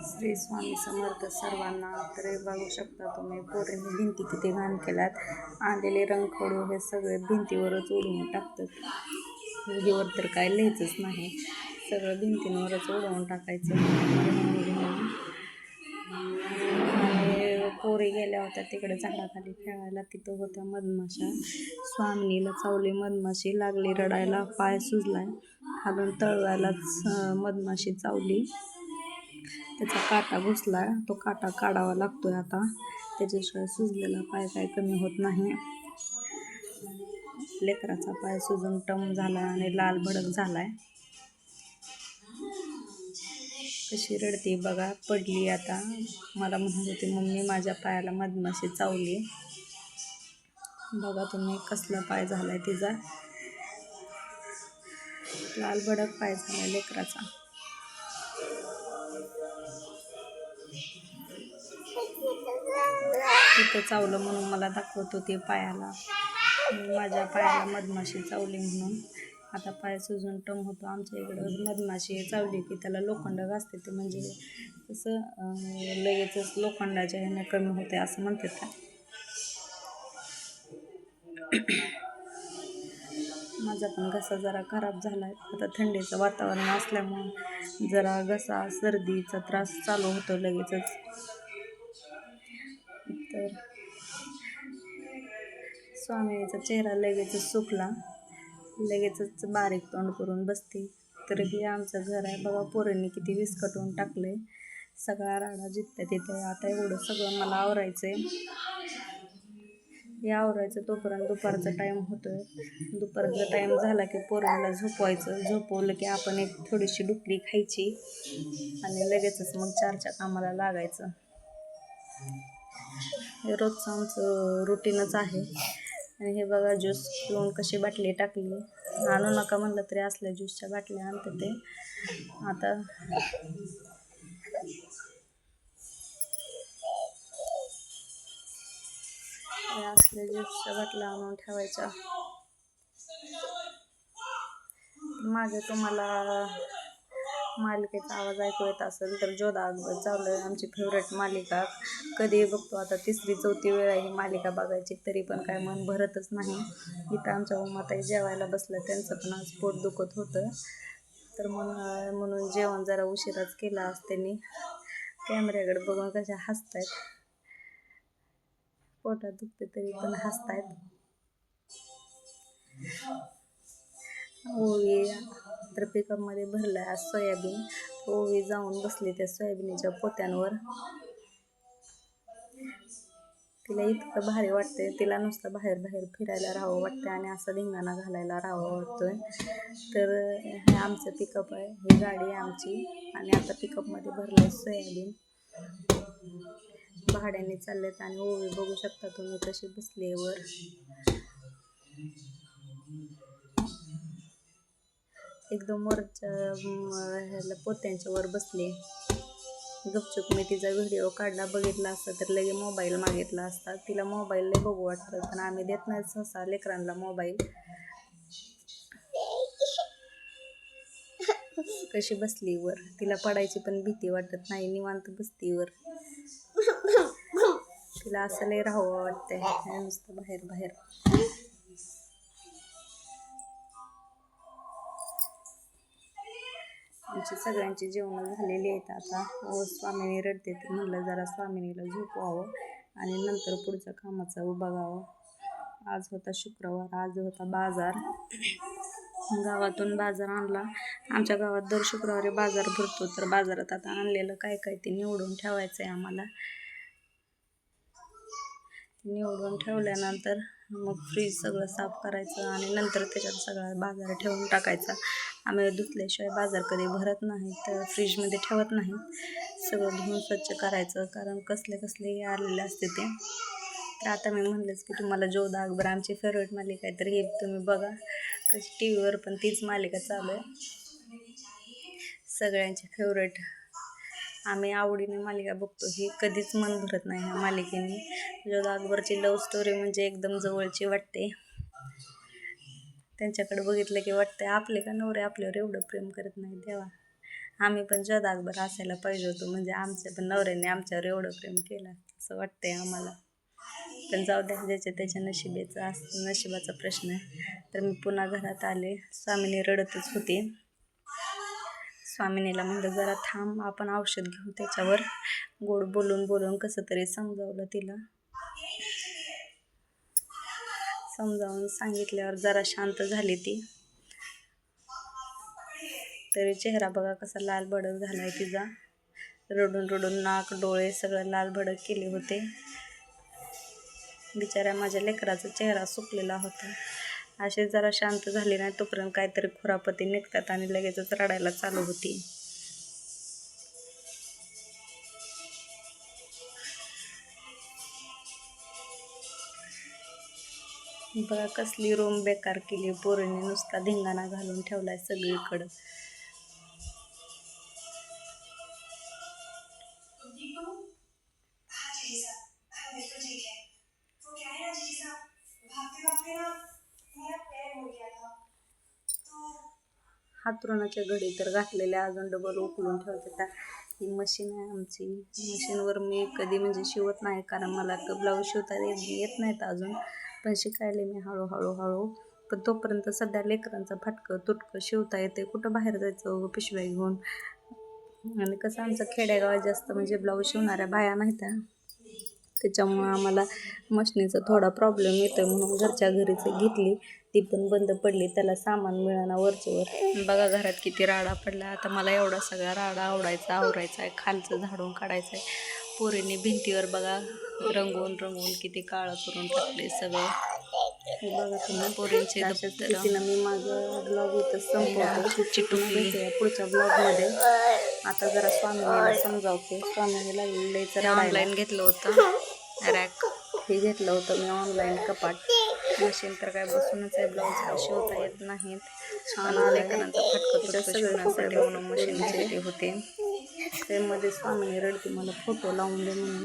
श्री स्वामी समर्थ सर्वांना. तर बघू शकता तुम्ही पोरींनी भिंती किती घाण केल्यात. आलेले रंगखडू हे सगळे भिंतीवरच उडवून टाकतात. वहीवर तर काय लिहायचंच नाही, सगळं भिंतींवरच उडवून टाकायचं. आणि पोरी गेल्या होत्या तिकडे झाडाखाली खेळायला, तिथं होत्या मधमाशा. स्वामिनीला चावली मधमाशी, लागली रडायला, पाय सुजलाय, खालून तळव्यालाच मधमाशी चावली, त्याचा काटा घुसला, तो काटा काढावा लागतोय आता, त्याच्याशिवाय सुजलेला पाय काय कमी होत नाही. लेकराचा पाय सुजून टम झालाय आणि लाल भडक झालाय. कशी रडते बघा, पडली आता. मला म्हणत होती मम्मी माझ्या पायाला मधमाशी चावली. बघा तुम्ही कसला पाय झालाय तिचा, लाल भडक पाय झालाय लेकराचा. तिथं चावलं म्हणून मला दाखवत होती पायाला, माझ्या पायाला मधमाशी चावली म्हणून. आता पाय सुजून टम होतो. आमच्या इकडं मधमाशी चावली की त्याला लोखंड घासते, ते म्हणजे कसं लगेचच लोखंडाच्या ह्याने कमी होते असं म्हणतात. माझा पण घसा जरा खराब झाला आहे. आता थंडीचं वातावरण असल्यामुळं जरा घसा सर्दीचा त्रास चालू होतो लगेचच. तर स्वामीचा चेहरा लगेचच सुकला, लगेचच बारीक तोंड करून बसते. तर हे आमचं घर आहे बघा, पोरांनी किती विस्कटून टाकले, सगळा राडा जिथं तिथे. आता एवढं सगळं मला आवरायचंय, हे आवरायचं तोपर्यंत दुपारचा टाईम होतोय. दुपारचा टाईम झाला की पोरांना झोपवायचं, झोपवलं की आपण एक थोडीशी डुकरी खायची आणि लगेचच मग 4च्या कामाला लागायचं. हे रोजचं आमचं रुटीनच आहे. आणि हे बघा ज्यूस पिऊन कशी बाटली टाकली. आणू नका म्हणलं तरी असल्या ज्यूसच्या बाटल्या आणते ते. आता असल्या ज्यूसच्या बाटल्या आणून ठेवायच्या. मागे तुम्हाला मालिकेचा आवाज ऐकू येत असेल तर जोधा अकबर चालू आहे, आमची फेवरेट मालिका. कधी बघतो, आता 3री-4थी वेळ आहे ही मालिका बघायची, तरी पण काय मन भरतच नाही. इथं आमच्या उमाताई जेवायला बसलं, त्यांचं पण आज पोट दुखत होतं, तर म्हणून जेवण जरा उशिराच केला आज त्यांनी. कॅमेऱ्याकडे बघून कशा हसतायत, पोटात दुखते तरी पण हसतायत. ओवी तर पिकअपमध्ये भरलाय आज सोयाबीन. ओवी जाऊन बसली त्या सोयाबीनच्या पोत्यांवर. तिला इतकं भारी वाटतंय, तिला नुसतं बाहेर बाहेर फिरायला राहावं वाटतं आणि असं धिंगाणा घालायला राहावं वाटतोय. तर हे आमचं पिकअप आहे, ही गाडी आहे आमची, आणि आता पिकअपमध्ये भरलंय सोयाबीन. भाड्याने चाललेत आणि ओवी बघू शकता तुम्ही कशी बसली वर. एकदम वरच्या ह्याला पोत्यांच्या वर बसली. गपचूप मी तिचा व्हिडिओ काढला, बघितला असता तर लगे मोबाईल मागितला असता. तिला मोबाईल लय बघू वाटतं, पण आम्ही देत नाही सहसा लेकरांना मोबाईल. कशी बसली वर, तिला पडायची पण भीती वाटत नाही, निवांत बसती वर. तिला असं लय राहावं वाटतंय नुसतं बाहेर बाहेर. आमची सगळ्यांची जेवणं झालेली आहेत आता. स्वामिनी रडते तर म्हणलं जरा स्वामिनीला झोपवावं आणि नंतर पुढच्या कामाचं बघावं. आज होता शुक्रवार, आज होता बाजार. गावातून बाजार आणला. आमच्या गावात दर शुक्रवारी बाजार भरतो, तर बाजारात आता आणलेलं काय काय ते निवडून ठेवायचं आहे आम्हाला. निवडून ठेवल्यानंतर मग फ्रीज सगळं साफ करायचं आणि नंतर त्याच्यात सगळा बाजार ठेवून टाकायचा. आम्ही धुतल्याशिवाय बाजार कधी भरत नाही, तर फ्रीजमध्ये ठेवत नाही. सगळं धुवून स्वच्छ करायचं, कारण कसले आलेले असते ते. तर आता मी म्हणलंच की तुम्हाला जोधा अकबर आमची फेवरेट मालिका आहे, तर हे तुम्ही बघा कशी टी व्हीवर पण तीच मालिका चालू आहे, सगळ्यांची फेवरेट. आम्ही आवडीने मालिका बघतो, ही कधीच मन भरत नाही ह्या मालिकेने. जोधा अकबरची लव्ह स्टोरी म्हणजे एकदम जवळची वाटते. त्यांच्याकडे बघितलं की वाटतं आपले का नवरे आपल्यावर एवढं प्रेम करत नाही देवा. आम्ही पण जोधा अकबर असायला पाहिजे होतो, म्हणजे आमच्या पण नवऱ्याने आमच्यावर एवढं प्रेम केलं असं वाटतंय आम्हाला. पण जाऊ द्या, ज्याच्या त्याच्या नशिबाचा प्रश्न आहे. तर मी पुन्हा घरात आले. स्वामिनी रडतच होती. स्वामिनीला म्हणलं जरा थांब, आपण औषध घेऊ त्याच्यावर. गोड बोलून बोलून कसं तरी समजावलं तिला. समजावून सांगितल्यावर जरा शांत झाली ती. तरी चेहरा बघा कसा लाल भडक झालाय तिचा. रडून रडून नाक डोळे सगळं लाल भडक केले होते. बिचाऱ्या माझ्या लेकराचा चेहरा सुकलेला होता. असे जरा शांत झाली नाही तोपर्यंत काहीतरी खुरापती निघतात आणि लगेचच रडायला चालू होती. बघा कसली रूम बेकार केली पोरीने, नुसता धिंगाणा घालून ठेवलाय सगळीकडं. हातरुणाच्या घडी तर घातलेल्या अजून डबल उकळून ठेवते. ही मशीन आहे आमची. मशीनवर मी कधी म्हणजे शिवत नाही, कारण मला ब्लाऊज शिवता येत नाहीत अजून, पण शिकायले मी हळूहळू. पण तोपर्यंत सध्या लेकरांचं फाटकं तुटकं शिवता येते. कुठं बाहेर जायचं पिशव्या घेऊन. आणि कसं आमचं खेडेगावात जास्त म्हणजे ब्लाऊज शिवणाऱ्या बाया नाहीत, त्याच्यामुळं आम्हाला मशनीचा थोडा प्रॉब्लेम येतो. म्हणून घरच्या घरीच घेतली, ती पण बंद पडली, त्याला सामान मिळाना वरचेवर. बघा घरात किती राडा पडला. आता मला एवढा सगळा राडा आवरायचा आहे. खालचं झाडून काढायचं आहे. पोरीने भिंतीवर बघा रंगवून किती काळं करून टाकले सगळं. बघा तुम्ही पोरींचे दप्तर. मी माझं ब्लॉग इथं संपवते. चिटून पुढच्या ब्लॉगमध्ये. आता जरा स्वामीला समजावते. स्वामीला लईचं ऑनलाईन घेतलं होतं रॅक, हे घेतलं होतं मी ऑनलाईन कपाट. मशीन तर काय बसूनच आहे, ब्लाऊज काय शिवता येत नाहीत. छान लेकरांचा फटकं शिवण्यासाठी म्हणून मशीन घेतली होते. त्यामध्ये स्वामीने रडते मला फोटो लावून दे म्हणून.